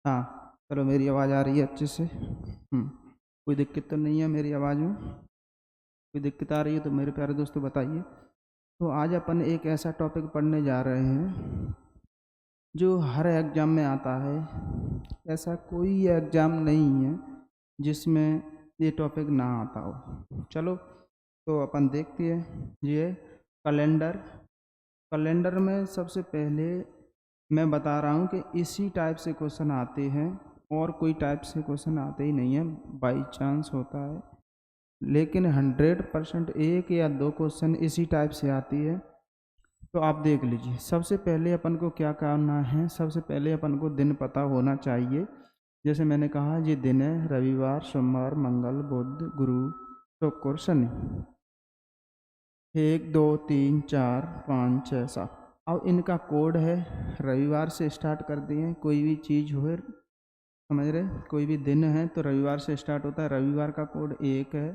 हाँ, चलो मेरी आवाज़ आ रही है अच्छे से। कोई दिक्कत तो नहीं है मेरी आवाज़ में? कोई दिक्कत आ रही है तो मेरे प्यारे दोस्तों बताइए। तो आज अपन एक ऐसा टॉपिक पढ़ने जा रहे हैं जो हर एग्ज़ाम में आता है। ऐसा कोई एग्ज़ाम नहीं है जिसमें ये टॉपिक ना आता हो। चलो तो अपन देखते हैं। ये कैलेंडर। कैलेंडर में सबसे पहले मैं बता रहा हूँ कि इसी टाइप से क्वेश्चन आते हैं और कोई टाइप से क्वेश्चन आते ही नहीं है, बाई चांस होता है। लेकिन 100% एक या दो क्वेश्चन इसी टाइप से आती है। तो आप देख लीजिए, सबसे पहले अपन को क्या करना है। सबसे पहले अपन को दिन पता होना चाहिए। जैसे मैंने कहा, ये दिन है रविवार, सोमवार, मंगल, बुध, गुरु, शुक्र, शनि। 1 2 3 4 5 6 7। अब इनका कोड है। रविवार से स्टार्ट कर दिए। कोई भी चीज़ हो, समझ रहे, कोई भी दिन है तो रविवार से स्टार्ट होता है। रविवार का कोड 1 है,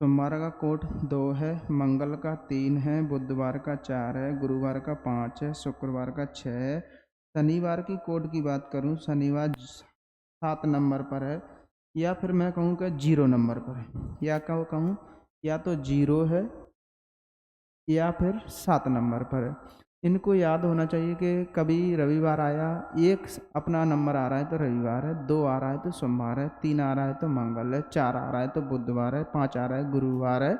सोमवार का कोड 2 है, मंगल का 3 है, बुधवार का 4 है, गुरुवार का 5 है, शुक्रवार का 6 है। शनिवार की कोड की बात करूं, शनिवार 7 नंबर पर है, या फिर मैं कहूँ कि 0 नंबर पर है। या कहूँ या तो 0 है या फिर 7 नंबर पर है। इनको याद होना चाहिए कि कभी रविवार आया, एक अपना नंबर आ रहा है तो रविवार है, 2 आ रहा है तो सोमवार है, 3 आ रहा है तो मंगल है, 4 आ रहा है तो बुधवार है, 5 आ रहा है गुरुवार है,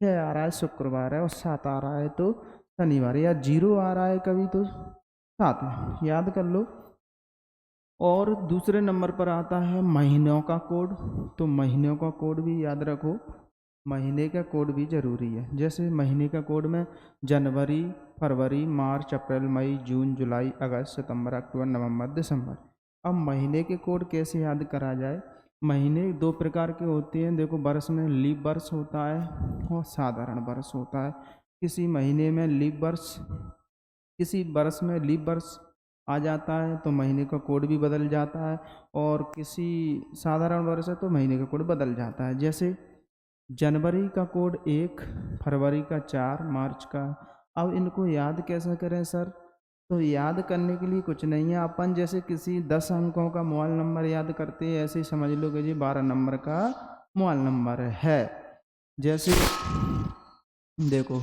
6 आ रहा है शुक्रवार है और 7 आ रहा है तो शनिवार, या 0 आ रहा है कभी तो 7 है। याद कर लो। और दूसरे नंबर पर आता है महीनों का कोड। तो महीनों का कोड भी याद रखो। महीने का कोड भी ज़रूरी है। जैसे महीने का कोड में जनवरी, फरवरी, मार्च, अप्रैल, मई, जून, जुलाई, अगस्त, सितंबर, अक्टूबर, नवंबर, दिसंबर। अब महीने के कोड कैसे याद करा जाए। महीने 2 प्रकार के होते हैं। देखो, वर्ष में लीप वर्ष होता है और साधारण वर्ष होता है। किसी महीने में लीप वर्ष, किसी वर्ष में लीप वर्ष आ जाता है तो महीने का कोड भी बदल जाता है, और किसी साधारण वर्ष है तो महीने का कोड बदल जाता है। जैसे जनवरी का कोड 1, फरवरी का 4, मार्च का। अब इनको याद कैसे करें सर? तो याद करने के लिए कुछ नहीं है। अपन जैसे किसी 10 अंकों का मोबाइल नंबर याद करते हैं, ऐसे ही समझ लो कि जी 12 नंबर का मोबाइल नंबर है। जैसे देखो,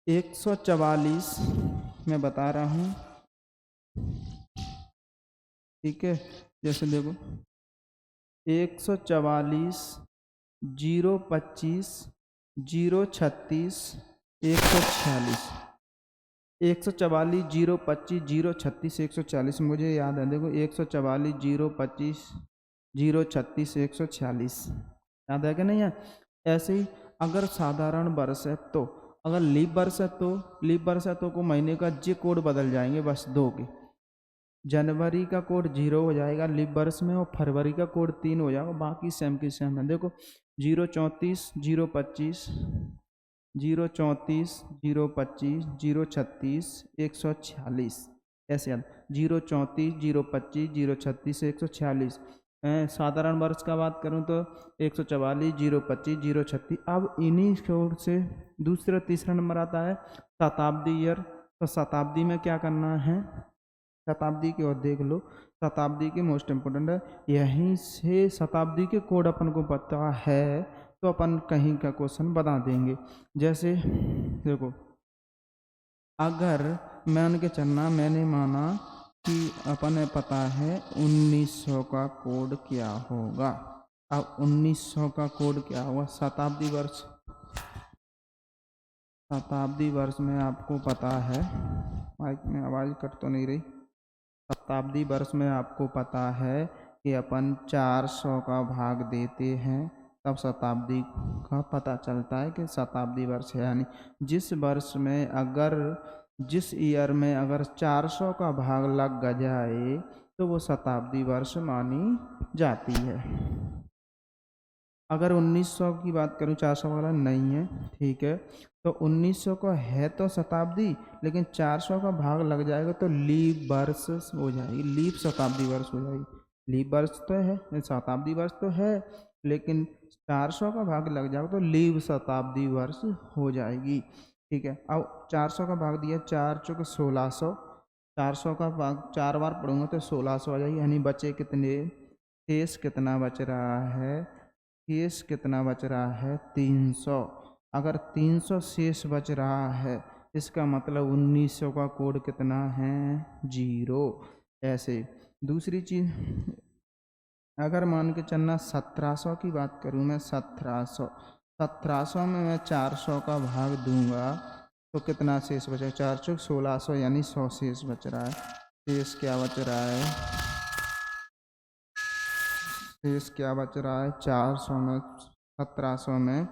144 मैं बता रहा हूँ, ठीक है। जैसे देखो, 144 025 036 146। 144 025 036 146 मुझे याद है। देखो, 144 025 036 146 याद है कि नहीं है? ऐसे ही अगर साधारण वर्ष है तो, अगर लीप वर्ष है तो, लीप वर्ष है तो को महीने का जे कोड बदल जाएंगे, बस 2 के। जनवरी का कोड 0 हो जाएगा लीप वर्ष में, और फरवरी का कोड 3 हो जाएगा। बाकी सेम की सेम है। देखो, 034 025 034 025 036 146, ऐसे याद। 034 025 036 146। साधारण वर्ष का बात करूं तो 144 025 036। अब इन्हीं छोर से दूसरा तीसरा नंबर आता है शताब्दी ईयर। तो शताब्दी में क्या करना है, शताब्दी की ओर देख लो। शताब्दी के मोस्ट इम्पोर्टेंट है। यहीं से शताब्दी के कोड अपन को पता है तो अपन कहीं का क्वेश्चन बता देंगे। जैसे देखो, अगर मान के चलना, मैंने माना कि अपन पता है 1900 का कोड क्या होगा। अब 1900 का कोड क्या होगा? शताब्दी वर्ष। शताब्दी वर्ष में आपको पता है, माइक में आवाज़ कट तो नहीं रही। शताब्दी वर्ष में आपको पता है कि अपन 400 का भाग देते हैं, तब शताब्दी का पता चलता है कि शताब्दी वर्ष है। यानी जिस वर्ष में अगर, जिस ईयर में अगर 400 का भाग लग जाए तो वो शताब्दी वर्ष मानी जाती है। अगर 1900 की बात करूं, 400 वाला नहीं है, ठीक है, तो 1900 का है तो शताब्दी, लेकिन 400 का भाग लग जाएगा तो लीप वर्ष हो जाएगी, लीप शताब्दी वर्ष हो जाएगी। लीप वर्ष तो है, शताब्दी वर्ष तो है, लेकिन 400 का भाग लग जाएगा तो लीप शताब्दी वर्ष हो जाएगी। ठीक है। अब 400 का भाग दिया, 4 चौके 1600, 400 का भाग 4 बार पढ़ूंगा तो 1600 आ जाएगी, यानी बचे कितने, शेष कितना बच रहा है, शेष कितना बच रहा है 300। अगर 300 शेष बच रहा है इसका मतलब 1900 का कोड कितना है, 0। ऐसे दूसरी चीज़, अगर मान के चलना 1700 की बात करूँ मैं, 1700 में मैं 400 का भाग दूंगा तो कितना शेष बचेगा, 4 चौक 1600 यानी 100 शेष बच रहा है। शेष क्या बच रहा है, शेष क्या बच रहा है, 400 में 1700 में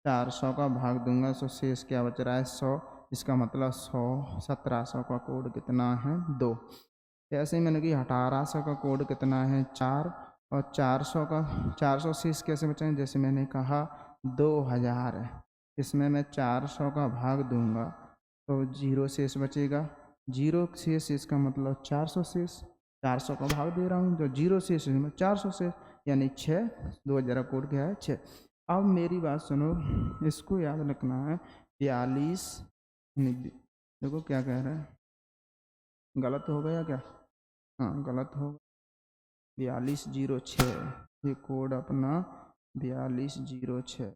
400 का भाग दूंगा तो शेष क्या बच रहा है, 100। इसका मतलब 100, 1700 का कोड कितना है, 2। ऐसे ही मैंने कि 1800 का कोड कितना है, 4। और 400 का 400 शेष कैसे बचाएं, जैसे मैंने कहा 2000 है, इसमें मैं 400 का भाग दूंगा तो 0 शेष बचेगा, 0 शेष, इसका मतलब 400 शेष, 400 का भाग दे रहा हूँ तो 0 शेष 400 शेष यानी 6। 2000 का कोड क्या है, 6। अब मेरी बात सुनो, इसको याद रखना है 42, देखो क्या कह रहा है, गलत हो गया क्या, हाँ गलत हो, 4206 ये कोड अपना 4206,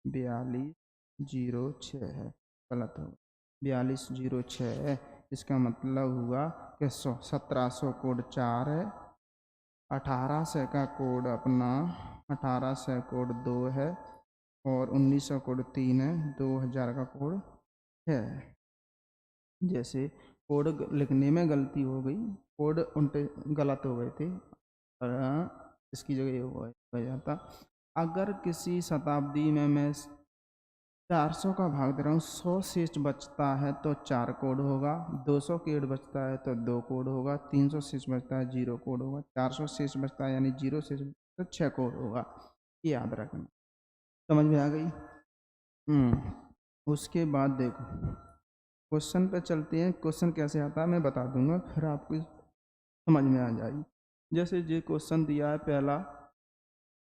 4206 है, गलत हो, 4206 है। इसका मतलब हुआ कि 1700 कोड 4 है, 1800 का कोड अपना 1800 कोड 2 है और 1900 कोड 3 है, 2000 का कोड है। जैसे कोड लिखने में गलती हो गई, कोड उल्टे गलत हो गए थे, इसकी जगह ये हो जाता। अगर किसी शताब्दी में मैं 400 का भाग दे रहा हूँ, 100 शेष बचता है तो 4 कोड होगा, 200 कोड बचता है तो 2 कोड होगा, 300 शेष बचता है 0 कोड होगा, 400 शेष बचता है यानी 0 शेष तो 6 कोड होगा। ये याद रखना, समझ में आ गई। उसके बाद देखो क्वेश्चन पे चलते हैं, क्वेश्चन कैसे आता है मैं बता दूंगा, फिर आपको समझ में आ जाएगी। जैसे ये क्वेश्चन दिया है पहला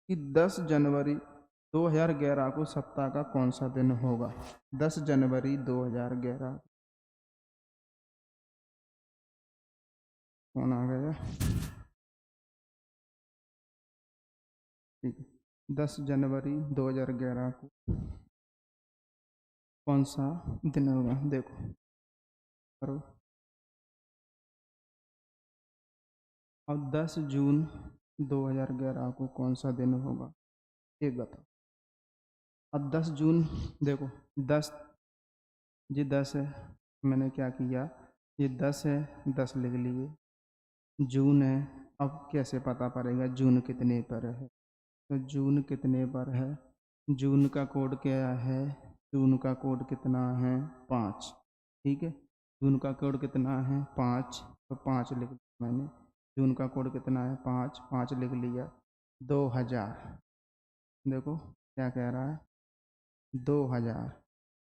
कि 10 जनवरी 2011 को सप्ताह का कौन सा दिन होगा। 10 जनवरी 2011 कौन आ गया, ठीक है, 10 जनवरी 2011 को कौन सा दिन होगा, देखो करो। अब 10 जून 2011 को कौन सा दिन होगा, ये बताओ। अब 10 जून, देखो 10, ये 10 है, मैंने क्या किया, ये 10 है, 10 लिख लिए, जून है, अब कैसे पता पड़ेगा जून कितने पर है, तो जून कितने पर है, जून का कोड क्या है, जून का कोड कितना है 5, ठीक है, जून का कोड कितना है 5, तो 5 लिख लिया मैंने, जून का कोड कितना है 5, 5 लिख लिया। 2000, देखो क्या कह रहा है 2000,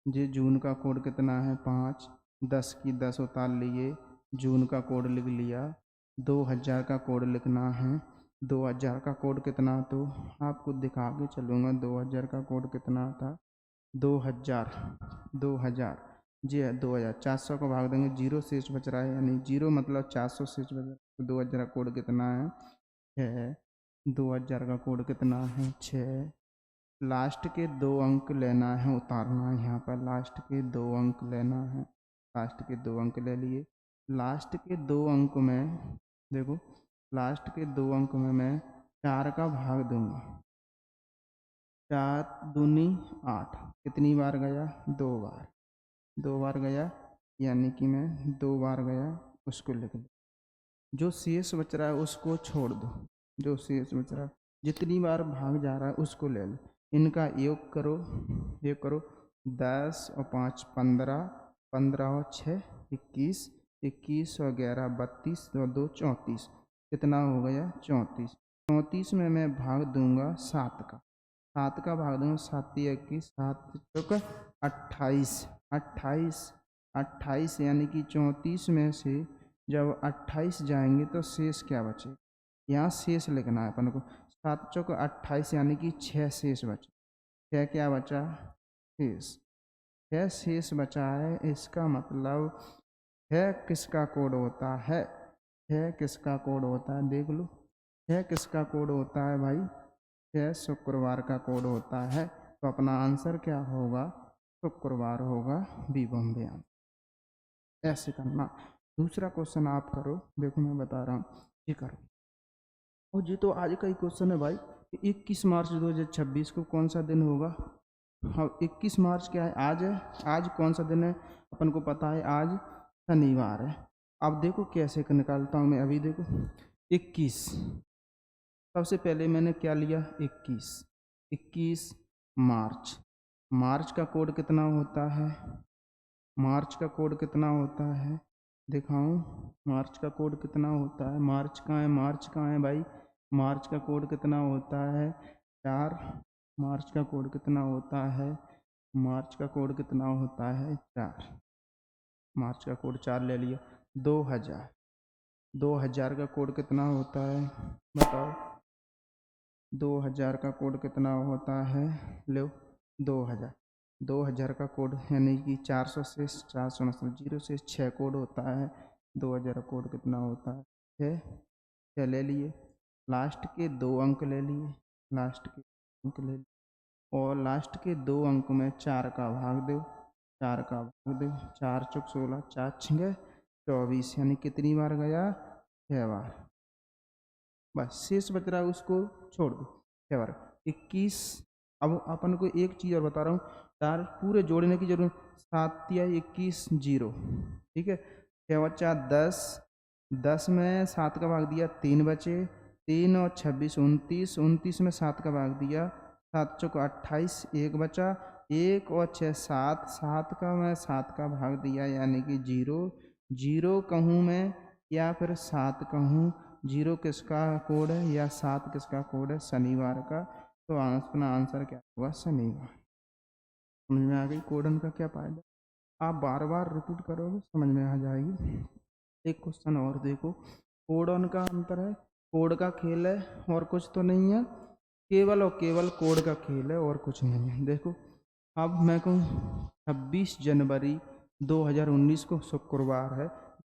जी जून का कोड कितना है 5, 10 की 10 उतार लिए, जून का कोड लिख लिया, 2000 का कोड लिखना है, 2000 का कोड कितना, तो आपको दिखा के चलूँगा 2000 का कोड कितना था, 2000, 2000 जी है 2000, 400 का भाग देंगे 0 शेष बच रहा है, यानी 0 मतलब 400 शेष बच रहा है, तो 2000 का कोड कितना है 6, 2000 का कोड कितना है 6। लास्ट के 2 अंक लेना है, उतारना है यहाँ पर, लास्ट के 2 अंक लेना है, लास्ट के 2 अंक ले लिए, लास्ट के 2 अंक में देखो, लास्ट के 2 अंक में मैं 4 का भाग दूंगा, 4 दूनी 8, कितनी बार गया 2 बार, 2 बार गया यानी कि मैं 2 बार गया, उसको लिख लो, जो शेष बच रहा है उसको छोड़ दो, जो शेष बच रहा है जितनी बार भाग जा रहा है उसको ले लो, इनका योग करो, योग करो, 10 और 5 15, 15 और 6 21, 21 और 11 32 और 2 34, कितना हो गया 34, 34 में मैं भाग दूंगा 7 का, 7 का भाग दूंगा 7 21, 7 चौक 28, 28, 28 यानी कि 34 में से जब 28 जाएंगे तो शेष क्या बचे, यहाँ शेष लिखना है अपन को, 7 चौक 28 यानी कि 6 शेष बचे, 6 क्या बचा शेष, 6 शेष बचा है, इसका मतलब है किसका कोड होता है? है किसका कोड होता है? देख लो, है किसका कोड होता है भाई? है शुक्रवार का कोड होता है। तो अपना आंसर क्या होगा? शुक्रवार होगा, बी बॉम्बे आंसर। ऐसे करना। दूसरा क्वेश्चन आप करो, देखो मैं बता रहा हूँ, ये करो। और ये तो आज का ही क्वेश्चन है भाई, 21 मार्च 2026 को कौन सा दिन होगा? हाँ, 21 मार्च क्या है? आज है। आज कौन सा दिन है? अपन को पता है, आज शनिवार है। अब देखो कैसे निकालता हूँ मैं, अभी देखो 21, सबसे पहले मैंने क्या लिया? 21 मार्च। मार्च का कोड कितना होता है? मार्च का कोड कितना होता है? दिखाऊं? मार्च का कोड कितना होता है? मार्च कहाँ है? मार्च कहाँ है भाई? मार्च का कोड कितना होता है? 4। मार्च का कोड कितना होता है? मार्च का कोड कितना होता है? 4। मार्च का कोड 4 ले लिया। 2000। 2000 का कोड कितना होता है? बताओ। 2000 का कोड कितना होता है? लो, 2000। 2000 का कोड यानी कि 400 से 469 जीरो से 6 कोड होता है। 2000 का कोड कितना होता है? 6। 6 ले लिए, लास्ट के 2 अंक ले लिए, लास्ट के अंक ले लिए, और लास्ट के 2 अंक में 4 का भाग दो, 4 का भाग दो, 4 चौक 16, 4 छः 24, यानी कितनी बार गया? 6 बार। बस शेष बच रहा है, उसको छोड़ दो। 6 बार 21। अब अपन को एक चीज़ और बता रहा हूँ, तार पूरे जोड़ने की जरूरत। 7 या 21 जीरो, ठीक है। 6 बचा 10, 10 में 7 का भाग दिया, 3 बचे। 3 और 26 29, 29 में 7 का भाग दिया, 7 चौक 28, 1 बचा। 1 और 6 7, 7 का मैं 7 का भाग दिया, यानी कि जीरो। जीरो कहूँ मैं या फिर 7 कहूँ? जीरो किसका कोड है या 7 किसका कोड है? शनिवार का। तो अपना आंसर क्या होगा? शनिवार। समझ में आ गई कोडन का क्या फायदा? आप बार बार रिपीट करोगे, समझ में आ जाएगी। एक क्वेश्चन और देखो, कोडन का अंतर है, कोड का खेल है, और कुछ तो नहीं है, केवल और केवल कोड का खेल है, और कुछ नहीं है। देखो, अब मैं कहूँ 26 जनवरी 2019 को शुक्रवार है,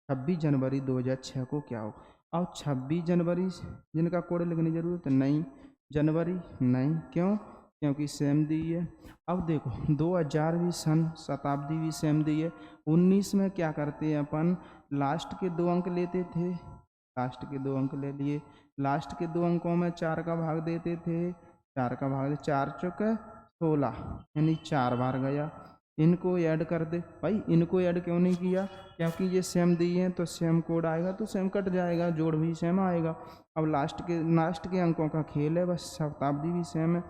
26 जनवरी 2006 को क्या हो? अब 26 जनवरी जिनका कोड लिखने की जरूरत नहीं, जनवरी नहीं, क्यों? क्योंकि सेम दी है। अब देखो 2000 भी सन, शताब्दी भी सेम दी है। 19 में क्या करते हैं अपन? लास्ट के 2 अंक लेते थे, लास्ट के 2 अंक ले लिए, लास्ट के 2 अंकों में 4 का भाग देते थे, 4 का भाग दे, 4 चौक 16, यानी 4 बार गया। इनको ऐड कर दे भाई, इनको ऐड क्यों नहीं किया? क्योंकि ये सेम दिए हैं, तो सेम कोड आएगा तो सेम कट जाएगा, जोड़ भी सेम आएगा। अब लास्ट के अंकों का खेल है, बस शताब्दी भी सेम है।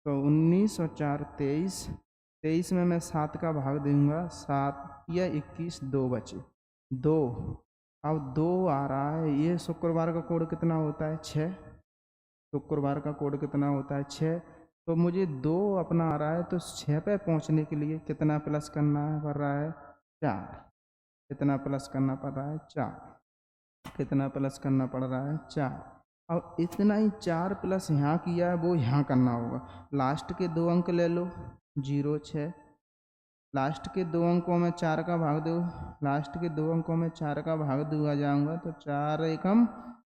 तो 19 और 4 23, 23 में मैं 7 का भाग दूंगा, 7 या 21, 2 बचे, 2। अब 2 आ रहा है, ये शुक्रवार का कोड कितना होता है? 6। शुक्रवार का कोड कितना होता है? 6। तो मुझे 2 अपना आ रहा है, तो 6 पे पहुंचने के लिए कितना प्लस करना पड़ रहा है? 4। कितना प्लस करना पड़ रहा है? 4। कितना प्लस करना पड़ रहा है? 4। अब इतना ही 4 प्लस यहाँ किया है, वो यहाँ करना होगा। लास्ट के 2 अंक ले लो, 0 6, लास्ट के 2 अंकों में 4 का भाग दो, लास्ट के 2 अंकों में 4 का भाग दूंगा जाऊंगा, तो 4 एकम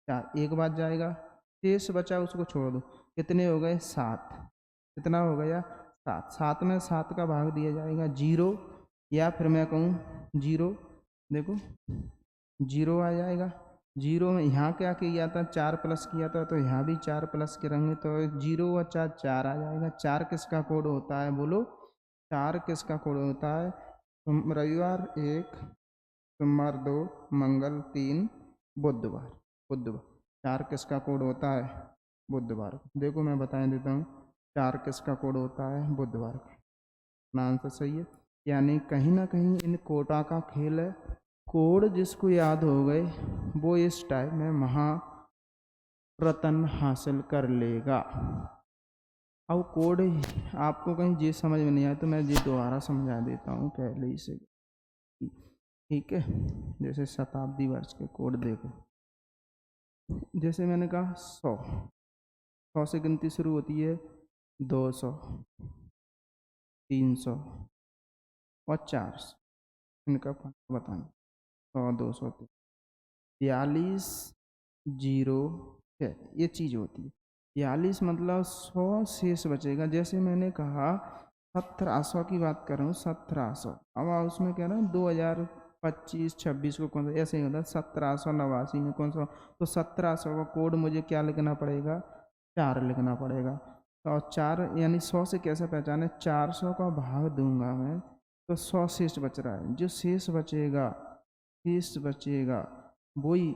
4, एक बार जाएगा, शेष बचा उसको छोड़ दो। कितने हो गए? 7। कितना हो गया? 7। 7 में 7 का भाग दिया जाएगा, 0, या फिर मैं कहूँ 0, देखो 0 आ जाएगा। 0 में यहाँ क्या किया था? 4 प्लस किया था, तो यहाँ भी 4 प्लस करेंगे, तो 0 और 4 4 आ जाएगा। 4 किसका कोड होता है? बोलो, 4 किसका कोड होता है? रविवार 1, सोमवार 2, मंगल 3, बुधवार। बुधवार 4 किसका कोड होता है? बुधवार। देखो मैं बता देता हूँ, 4 किसका कोड होता है? बुधवार का। अपना आंसर सही है, यानी कहीं ना कहीं इन कोटा का खेल है। कोड जिसको याद हो गए वो इस टाइम में महारत्न हासिल कर लेगा। अब कोड आपको कहीं ये समझ में नहीं आया तो मैं ये दोबारा समझा देता हूँ पहले ही से, ठीक है। जैसे शताब्दी वर्ष के कोड देखो, जैसे मैंने कहा 100 से गिनती शुरू होती है, 200, 300 और 400, इनका बताएं। 100 200 42 0 6, ये चीज़ होती है। 42 मतलब 100 शेष बचेगा। जैसे मैंने कहा 1700 की बात कर रहा हूँ, 1700, अब उसमें कह रहा हूँ 2025-26 को कौन सा, ऐसे ही होता है 1789 में कौन सा, तो 1700 का कोड मुझे क्या लिखना पड़ेगा, 4 लिखना पड़ेगा। तो 4 यानी 100 से कैसे पहचाने, 400 का भाग दूंगा मैं तो 100 शेष बच रहा है, जो शेष बचेगा वही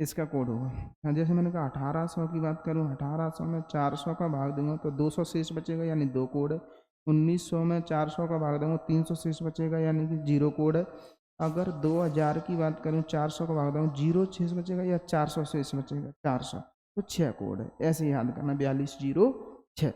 इसका कोड होगा। जैसे मैंने कहा 1800 की बात करूँ, 1800 में 400 का भाग दूंगा तो 200 शेष बचेगा, यानी 2 कोड है। 1900 में 400 का भाग दूंगा 300 शेष बचेगा, यानी कि 0 कोड है। अगर 2000 की बात करूँ, 400 का भाग दूंगा 0 शेष बचेगा या 400 शेष बचेगा, 400, तो 6 कोड है। ऐसे याद करना, 42 0 6,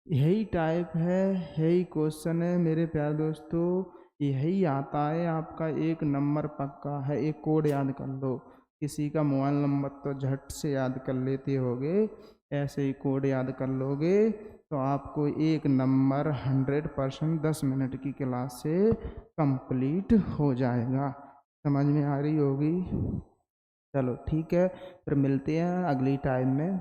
यही टाइप है, यही क्वेश्चन है मेरे प्यारे दोस्तों। यही आता है आपका, एक नंबर पक्का है, एक कोड याद कर लो। किसी का मोबाइल नंबर तो झट से याद कर लेते होगे, ऐसे ही कोड याद कर लोगे तो आपको एक नंबर 100% 10 मिनट की क्लास से कंप्लीट हो जाएगा। समझ में आ रही होगी। चलो ठीक है, फिर मिलते हैं अगली टाइम में।